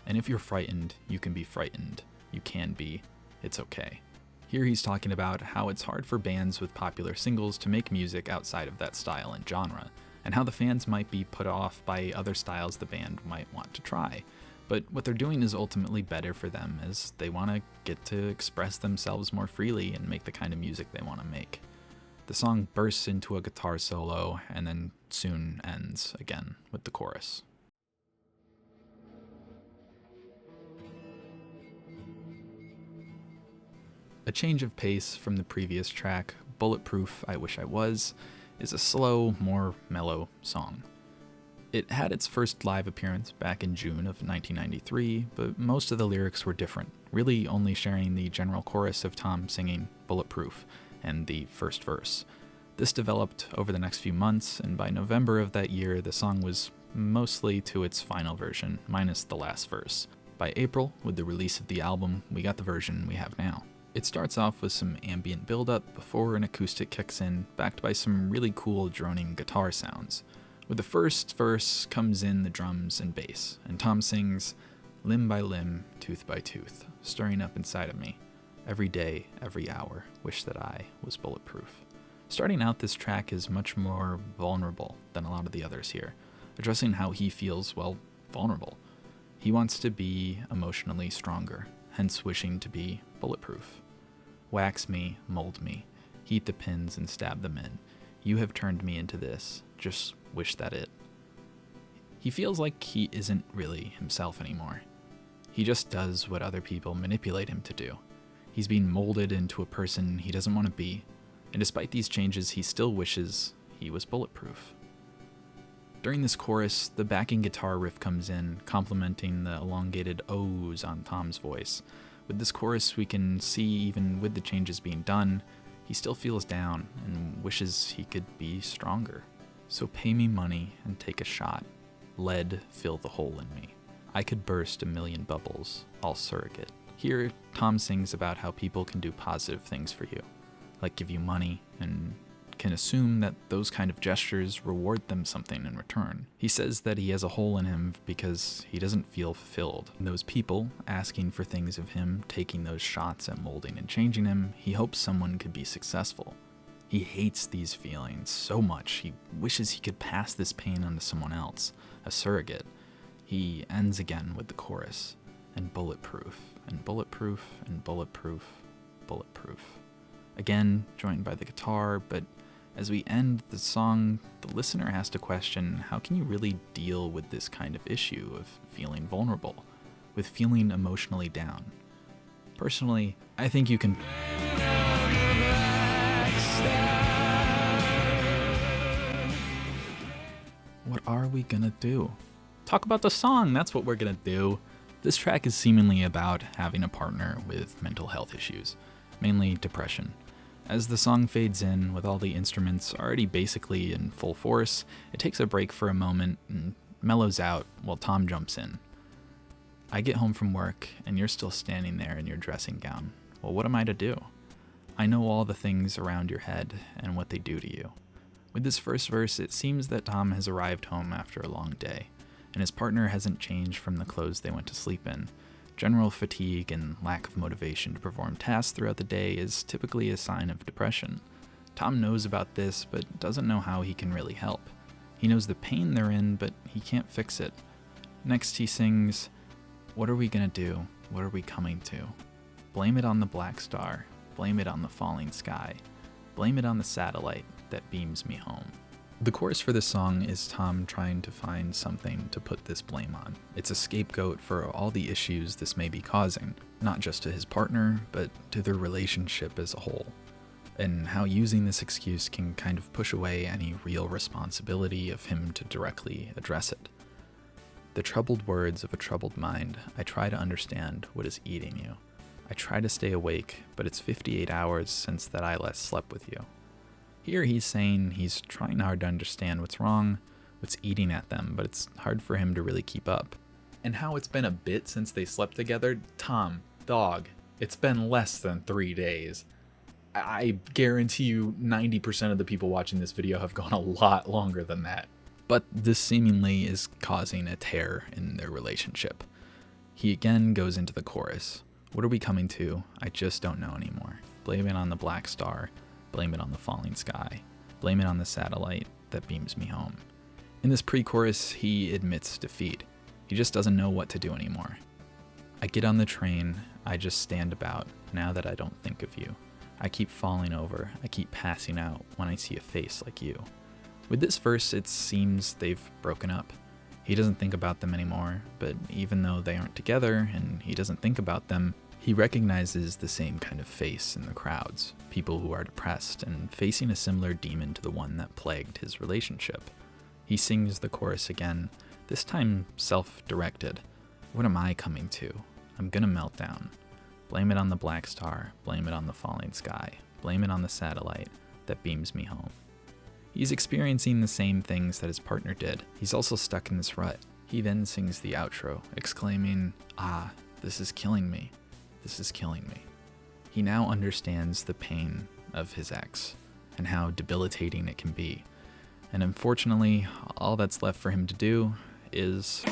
Speaker 1: And if you're frightened, you can be frightened. You can be. It's okay. Here he's talking about how it's hard for bands with popular singles to make music outside of that style and genre, and how the fans might be put off by other styles the band might want to try. But what they're doing is ultimately better for them, as they want to get to express themselves more freely and make the kind of music they want to make. The song bursts into a guitar solo, and then soon ends again with the chorus. A change of pace from the previous track, Bulletproof I Wish I Was, is a slow, more mellow song. It had its first live appearance back in June of 1993, but most of the lyrics were different, really only sharing the general chorus of Tom singing Bulletproof and the first verse. This developed over the next few months, and by November of that year, the song was mostly to its final version, minus the last verse. By April, with the release of the album, we got the version we have now. It starts off with some ambient build-up before an acoustic kicks in, backed by some really cool droning guitar sounds. With the first verse comes in the drums and bass, and Tom sings, "Limb by limb, tooth by tooth, stirring up inside of me. Every day, every hour, wish that I was bulletproof." Starting out, this track is much more vulnerable than a lot of the others here, addressing how he feels, well, vulnerable. He wants to be emotionally stronger, hence wishing to be bulletproof. "Wax me, mold me, heat the pins and stab them in. You have turned me into this, just wish that it." He feels like he isn't really himself anymore. He just does what other people manipulate him to do. He's being molded into a person he doesn't want to be, and despite these changes, he still wishes he was bulletproof. During this chorus, the backing guitar riff comes in, complementing the elongated O's on Tom's voice. With this chorus, we can see, even with the changes being done, he still feels down and wishes he could be stronger. "So pay me money and take a shot. Lead fill the hole in me. I could burst a million bubbles, all surrogate." Here, Tom sings about how people can do positive things for you, like give you money, and can assume that those kind of gestures reward them something in return. He says that he has a hole in him because he doesn't feel fulfilled. And those people asking for things of him, taking those shots at molding and changing him, he hopes someone could be successful. He hates these feelings so much, he wishes he could pass this pain on to someone else, a surrogate. He ends again with the chorus, "And bulletproof, and bulletproof, and bulletproof, bulletproof." Again, joined by the guitar, but as we end the song, the listener has to question, how can you really deal with this kind of issue of feeling vulnerable, with feeling emotionally down? Personally, I think you can. What are we gonna do? Talk about the song, that's what we're gonna do. This track is seemingly about having a partner with mental health issues, mainly depression. As the song fades in, with all the instruments already basically in full force, it takes a break for a moment and mellows out while Tom jumps in. "I get home from work, and you're still standing there in your dressing gown. Well, what am I to do? I know all the things around your head and what they do to you." With this first verse, it seems that Tom has arrived home after a long day, and his partner hasn't changed from the clothes they went to sleep in. General fatigue and lack of motivation to perform tasks throughout the day is typically a sign of depression. Tom knows about this, but doesn't know how he can really help. He knows the pain they're in, but he can't fix it. Next he sings, "What are we gonna do? What are we coming to? Blame it on the black star. Blame it on the falling sky. Blame it on the satellite that beams me home." The chorus for this song is Tom trying to find something to put this blame on. It's a scapegoat for all the issues this may be causing, not just to his partner, but to their relationship as a whole, and how using this excuse can kind of push away any real responsibility of him to directly address it. "The troubled words of a troubled mind, I try to understand what is eating you. I try to stay awake, but it's 58 hours since that I last slept with you." Here he's saying he's trying hard to understand what's wrong, what's eating at them, but it's hard for him to really keep up. And how it's been a bit since they slept together? Tom, dog, it's been less than 3 days. I guarantee you 90% of the people watching this video have gone a lot longer than that. But this seemingly is causing a tear in their relationship. He again goes into the chorus. "What are we coming to? I just don't know anymore. Blame it on the black star. Blame it on the falling sky. Blame it on the satellite that beams me home." In this pre-chorus, he admits defeat. He just doesn't know what to do anymore. "I get on the train, I just stand about, now that I don't think of you. I keep falling over, I keep passing out when I see a face like you." With this verse, it seems they've broken up. He doesn't think about them anymore, but even though they aren't together and he doesn't think about them, He recognizes the same kind of face in the crowds, people who are depressed and facing a similar demon to the one that plagued his relationship. He sings the chorus again, this time self-directed. What am I coming to? I'm gonna melt down. Blame it on the black star, blame it on the falling sky, blame it on the satellite that beams me home. He's experiencing the same things that his partner did. He's also stuck in this rut. He then sings the outro, exclaiming, "Ah, this is killing me. This is killing me." He now understands the pain of his ex and how debilitating it can be. And unfortunately, all that's left for him to do is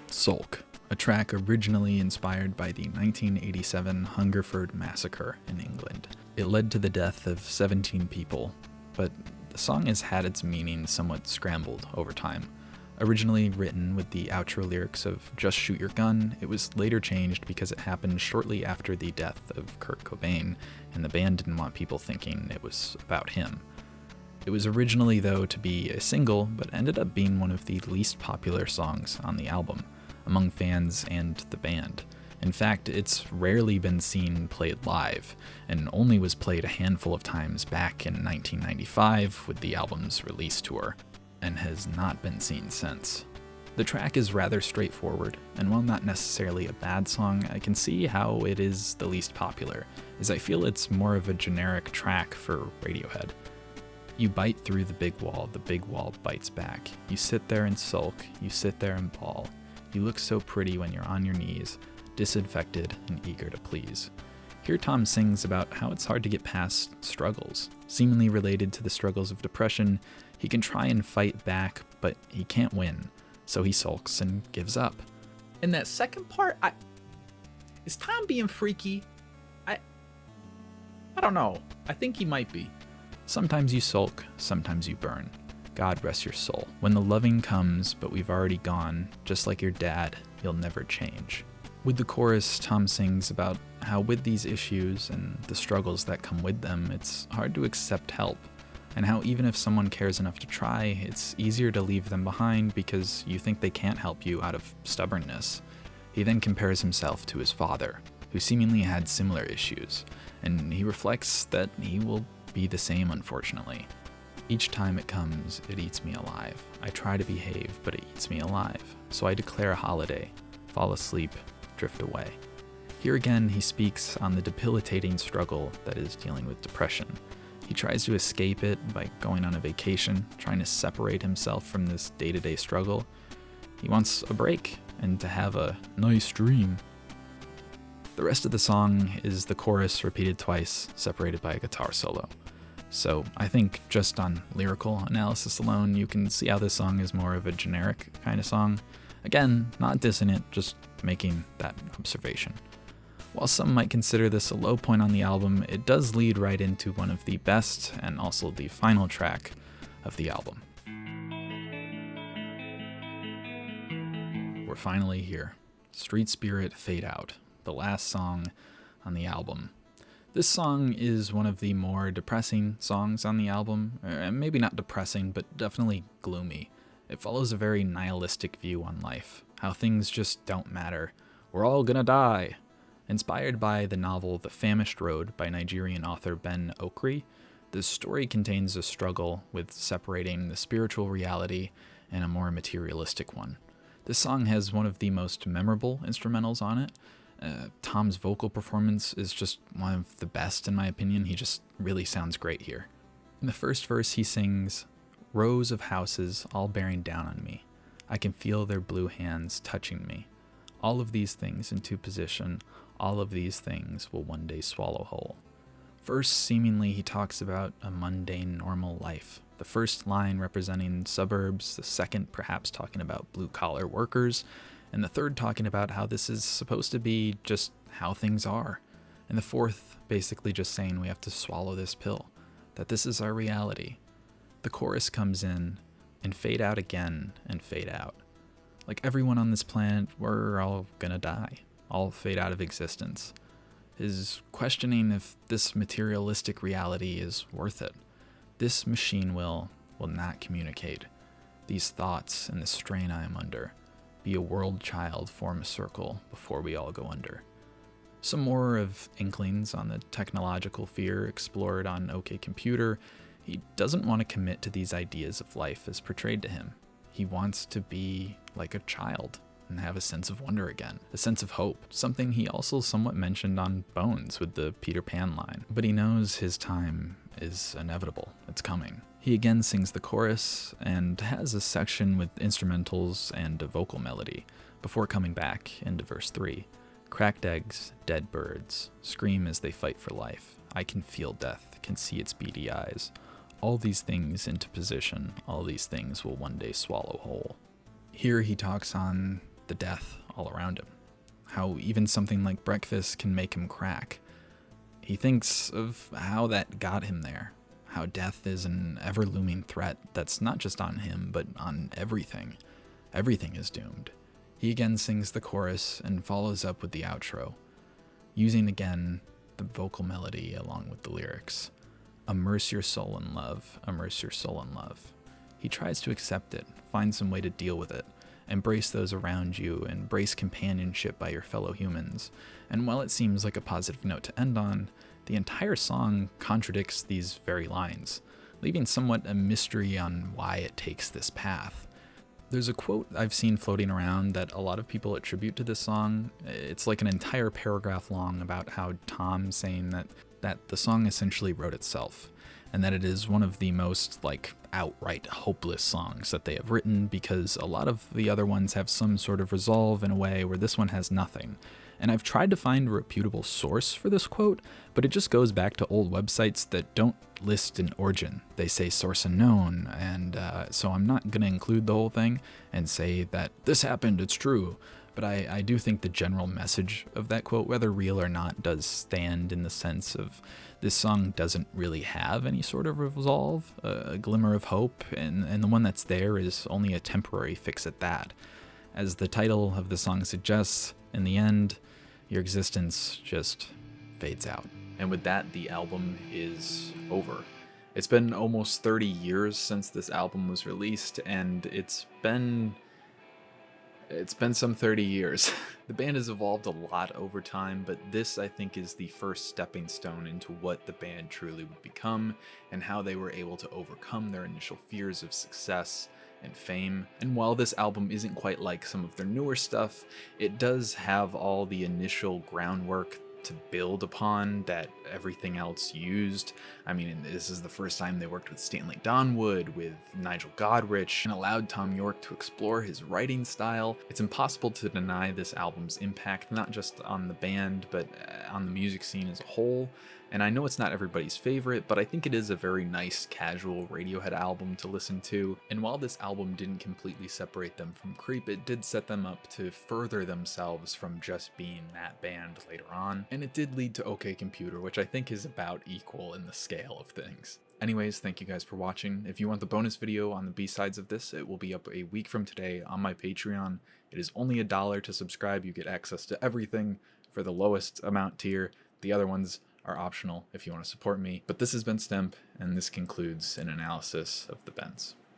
Speaker 1: Sulk, a track originally inspired by the 1987 Hungerford Massacre in England. It led to the death of 17 people, but the song has had its meaning somewhat scrambled over time. Originally written with the outro lyrics of "Just shoot your gun," it was later changed because it happened shortly after the death of Kurt Cobain, and the band didn't want people thinking it was about him. It was originally, though, to be a single, but ended up being one of the least popular songs on the album, among fans and the band. In fact, it's rarely been seen played live, and only was played a handful of times back in 1995 with the album's release tour, and has not been seen since. The track is rather straightforward, and while not necessarily a bad song, I can see how it is the least popular, as I feel it's more of a generic track for Radiohead. You bite through the big wall bites back. You sit there and sulk, you sit there and bawl. You look so pretty when you're on your knees, disinfected and eager to please. Here Tom sings about how it's hard to get past struggles. Seemingly related to the struggles of depression, he can try and fight back, but he can't win, so he sulks and gives up.
Speaker 2: In that second part, is Tom being freaky? I don't know. I think he might be.
Speaker 1: Sometimes you sulk, sometimes you burn. God rest your soul. When the loving comes, but we've already gone, just like your dad, you'll never change. With the chorus, Tom sings about how with these issues and the struggles that come with them, it's hard to accept help, and how even if someone cares enough to try, it's easier to leave them behind because you think they can't help you out of stubbornness. He then compares himself to his father, who seemingly had similar issues, and he reflects that he will be the same, unfortunately. Each time it comes, it eats me alive. I try to behave, but it eats me alive. So I declare a holiday, fall asleep, drift away. Here again, he speaks on the debilitating struggle that is dealing with depression. He tries to escape it by going on a vacation, trying to separate himself from this day-to-day struggle. He wants a break and to have a nice dream. The rest of the song is the chorus repeated twice, separated by a guitar solo. So I think just on lyrical analysis alone, you can see how this song is more of a generic kind of song. Again, not dissonant, just making that observation. While some might consider this a low point on the album, it does lead right into one of the best and also the final track of the album. We're finally here. Street Spirit Fade Out, the last song on the album. This song is one of the more depressing songs on the album. Maybe not depressing, but definitely gloomy. It follows a very nihilistic view on life, how things just don't matter. We're all gonna die. Inspired by the novel The Famished Road by Nigerian author Ben Okri, the story contains a struggle with separating the spiritual reality and a more materialistic one. This song has one of the most memorable instrumentals on it. Tom's vocal performance is just one of the best in my opinion. He just really sounds great here. In the first verse he sings, "Rows of houses all bearing down on me. I can feel their blue hands touching me. All of these things into position, all of these things will one day swallow whole." First, seemingly he talks about a mundane, normal life. The first line representing suburbs, the second perhaps talking about blue-collar workers, and the third talking about how this is supposed to be just how things are. And the fourth basically just saying we have to swallow this pill, that this is our reality. The chorus comes in and fade out again and fade out. Like everyone on this planet, we're all gonna die, all fade out of existence. His questioning if this materialistic reality is worth it. This machine will not communicate. These thoughts and the strain I am under. Be a world child, form a circle before we all go under. Some more of inklings on the technological fear explored on OK Computer. He doesn't want to commit to these ideas of life as portrayed to him. He wants to be like a child and have a sense of wonder again, a sense of hope, something he also somewhat mentioned on Bones with the Peter Pan line. But he knows his time is inevitable, it's coming. He again sings the chorus and has a section with instrumentals and a vocal melody before coming back into verse 3. Cracked eggs, dead birds, scream as they fight for life. I can feel death, can see its beady eyes. All these things into position, all these things will one day swallow whole. Here he talks on the death all around him, how even something like breakfast can make him crack. He thinks of how that got him there, how death is an ever-looming threat that's not just on him, but on everything. Everything is doomed. He again sings the chorus and follows up with the outro, using again the vocal melody along with the lyrics. Immerse your soul in love, immerse your soul in love. He tries to accept it, find some way to deal with it, embrace those around you, embrace companionship by your fellow humans. And while it seems like a positive note to end on, the entire song contradicts these very lines, leaving somewhat a mystery on why it takes this path. There's a quote I've seen floating around that a lot of people attribute to this song. It's like an entire paragraph long about how Tom saying that the song essentially wrote itself, and that it is one of the most outright hopeless songs that they have written, because a lot of the other ones have some sort of resolve in a way where this one has nothing. And I've tried to find a reputable source for this quote, but it just goes back to old websites that don't list an origin. They say source unknown, and so I'm not going to include the whole thing and say that this happened, it's true. But I do think the general message of that quote, whether real or not, does stand in the sense of this song doesn't really have any sort of resolve, a glimmer of hope, and the one that's there is only a temporary fix at that. As the title of the song suggests, in the end, your existence just fades out. And with that, the album is over. It's been almost 30 years since this album was released, and it's been some 30 years. The band has evolved a lot over time, but this, I think, is the first stepping stone into what the band truly would become and how they were able to overcome their initial fears of success and fame. And while this album isn't quite like some of their newer stuff, it does have all the initial groundwork to build upon that everything else used. I mean, this is the first time they worked with Stanley Donwood, with Nigel Godrich, and allowed Thom Yorke to explore his writing style. It's impossible to deny this album's impact, not just on the band, but on the music scene as a whole. And I know it's not everybody's favorite, but I think it is a very nice, casual Radiohead album to listen to. And while this album didn't completely separate them from Creep, it did set them up to further themselves from just being that band later on. And it did lead to OK Computer, which I think is about equal in the scale of things. Anyways, thank you guys for watching. If you want the bonus video on the B-sides of this, it will be up a week from today on my Patreon. It is only $1 to subscribe. You get access to everything for the lowest amount tier. The other ones are optional if you want to support me. But this has been Stemp, and this concludes an analysis of the Bends.